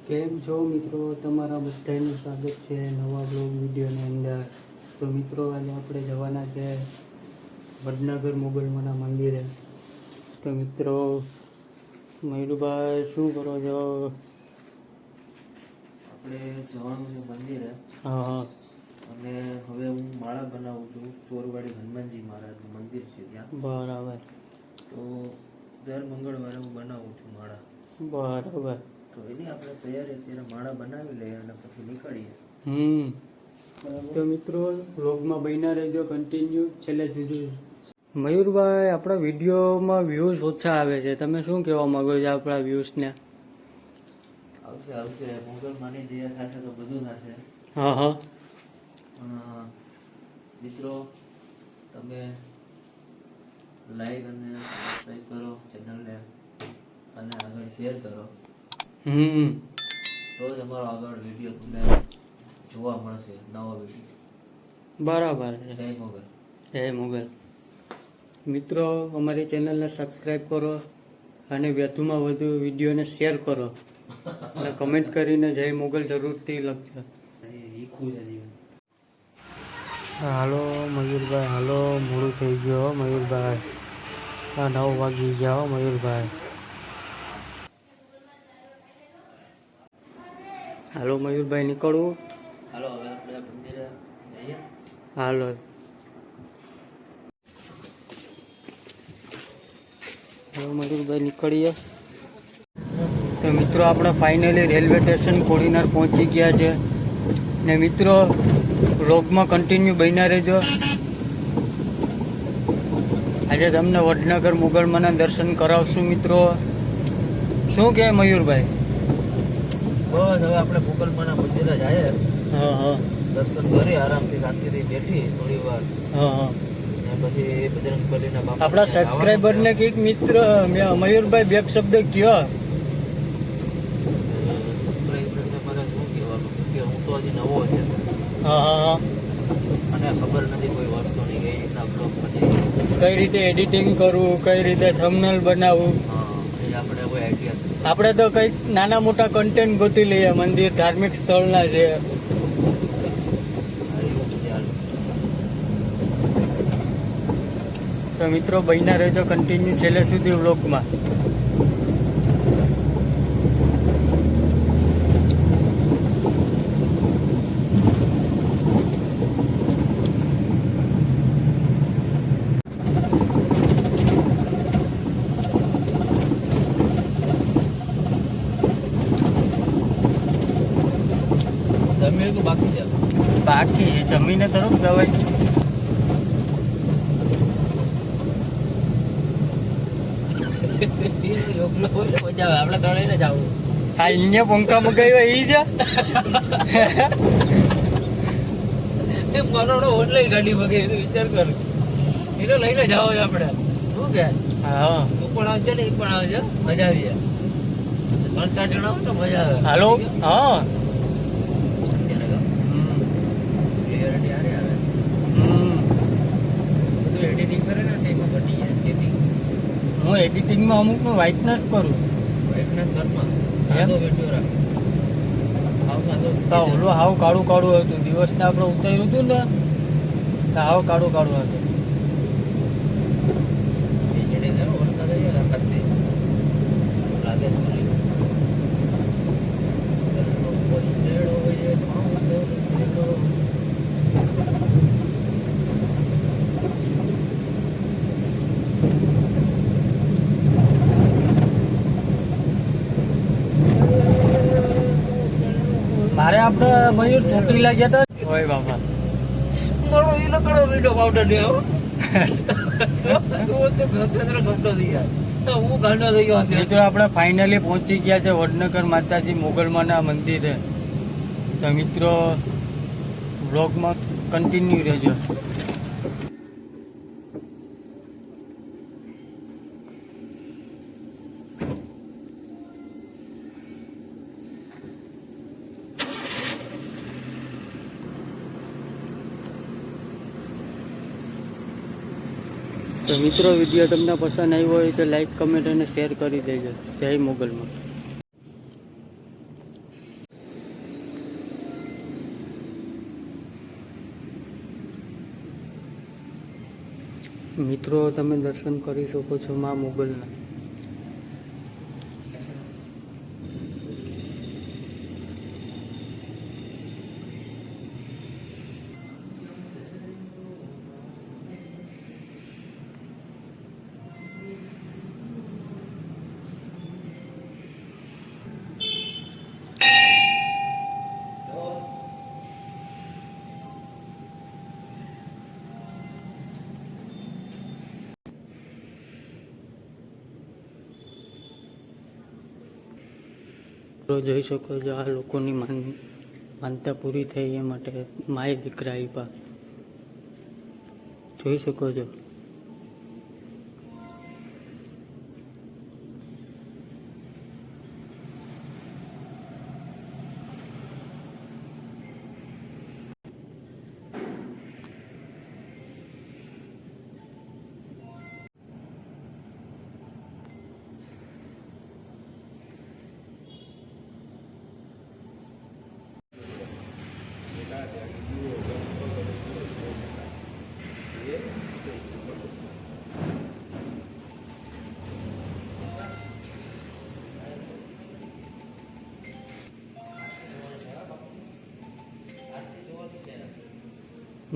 કેમ છો મિત્રો, તમારા બધાનું સ્વાગત છે નવા બ્લોગ વિડીયોની અંદર. તો મિત્રો, આજે આપણે જવાના છે વડનગર મોગલમાના મંદિરે. તો મિત્રો, મયુરભાઈ શું કરો છો? આપણે જવાનું છે મંદિરે. હા. અને હવે હું માળા બનાવું છું. ચોરવાડી હનુમાનજી મહારાજનું મંદિર છે ત્યાં. બરાબર. તો દર મંગળવારે હું બનાવું છું માળા. બરાબર. તો એની આપણે તૈયારી અત્યારે માળા બનાવી લઈએ અને પછી નીકળીએ. તો મિત્રો, વ્લોગમાં બન્યા રહેજો કન્ટિન્યુ છેલ્લે સુધી. મયુરભાઈ, આપણા વિડીયોમાં વ્યૂઝ ઓછા આવે છે, તમે શું કહેવા માંગો છો આપણા વ્યૂઝને? આવશે મોગલમાની દયા થશે તો બધું થશે. હા. મિત્રો, તમે લાઈક અને સબસ્ક્રાઈબ કરો ચેનલને અને આગળ શેર કરો. તો જ અમારો આગળ વિડીયો તમને જોવા મળશે, નવો વિડીયો. બરાબર છે. જય મોગલ. જય મોગલ. મિત્રો, અમારી ચેનલને સબસ્ક્રાઈબ કરો અને વધુમાં વધુ વિડીયોને શેર કરો અને કમેન્ટ કરીને જય મોગલ જરૂરથી લખજો. હાલો મયુરભાઈ, હાલો. મોડું થઈ ગયો મયુરભાઈ. 9 વાગી ગયા મયુરભાઈ. હાલો મયુરભાઈ, નીકળવું? હાલો, હવે આપણે મંદિરે જઈએ. હાલો. હાલો મયુરભાઈ, નીકળીએ. તો મિત્રો, આપણે ફાઇનલી રેલવે સ્ટેશન કોડીનાર પહોંચી ગયા છે. ને મિત્રો, વ્લોગમાં કન્ટિન્યુ બન્યા રહેજો. આજે તમને વડનગર મોગલમાના દર્શન કરાવશું મિત્રો. શું કહે મયુરભાઈ? બસ હવે આપણે મોગલમાના મંદિરે જઈએ. હા. દર્શન કરી આરામથી શાંતિથી બેઠી થોડી વાર. હા. ને પછી બજરંગબલીના બાપા આપણા સબસ્ક્રાઈબરને કંઈક મિત્ર મયુરભાઈ બે શબ્દ કયો. સબસ્ક્રાઈબરને મારે શું કહેવાનું કે હું તો હજી નવો છે. હા. અને ખબર નથી કોઈ વસ્તુની કઈ રીતના બ્લોગ બને, કઈ રીતે એડિટિંગ કરવું, કઈ રીતે થંબનેલ બનાવવું. એ આપણે કોઈ આઈડિયા. આપણે તો કંઈક નાના મોટા કન્ટેન્ટ ગોતી લઈએ. મંદિર ધાર્મિક સ્થળના છે. તો મિત્રો, બન્યા રહેજો કન્ટિન્યુ છેલ્લે સુધી વ્લોગમાં. જમીન તો બાકી છે. બાકી જમીને તરફ દવાઈ. આપણે ત્રણેય ને જવું. હા, અહીંયા પંખા મગાવ્યા એ છે. એ મરોડો ઓનલાઈન ગાડી મગાવી, વિચાર કર. એને લઈને જાવ આપણે. શું કે? હા. તું પણ આવજે ને, એ પણ આવજે. મજા આવી જાય. 3-4 જણા હોય તો મજા આવે. હાલો. હા. ક્લિયરિટી સારી આવે. બધું એડિટિંગ કરે ને એમાં બની જાય સ્કેપિંગ. હું એડિટિંગમાં અમુકનું વ્હાઇટનેસ કરું. વાઇટનેસ ઘરમાં સાદો વિડીયો રાખ. તો ઓલું હાવ કાળું હતું. દિવસને આપણે ઉતાર્યું હતું ને, તો હાવ કાળું હતું. વરસાદ આવ્યો લાગે મારે આપણે મયુર ચોટીલા ગયા હતા. ઓય બાપા, મારો એ લકડો વીડો પાવડર લે હો. તો ઘસેન્દ્ર ઘટો થઈ ગયા. તો હું ઘટો થઈ ગયો છે. મિત્રો, આપણે ફાઇનલી પહોંચી ગયા છે વડનગર માતાજી મોગલમાના મંદિરે. તો મિત્રો, વ્લોગમાં કન્ટિન્યુ રહેજો. તો મિત્રો, વિડીયો તમને પસંદ આવ્યો હોય તો લાઈક, કમેન્ટ અને શેર કરી દેજો. જય મોગલમાં. મિત્રો તમે દર્શન કરી શકો છો મા મોગલના. તો જોઈ શકો છો આ લોકોની માનતા પૂરી થઈ એ માટે માએ દીકરા આપ્યા. જોઈ શકો છો.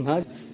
હા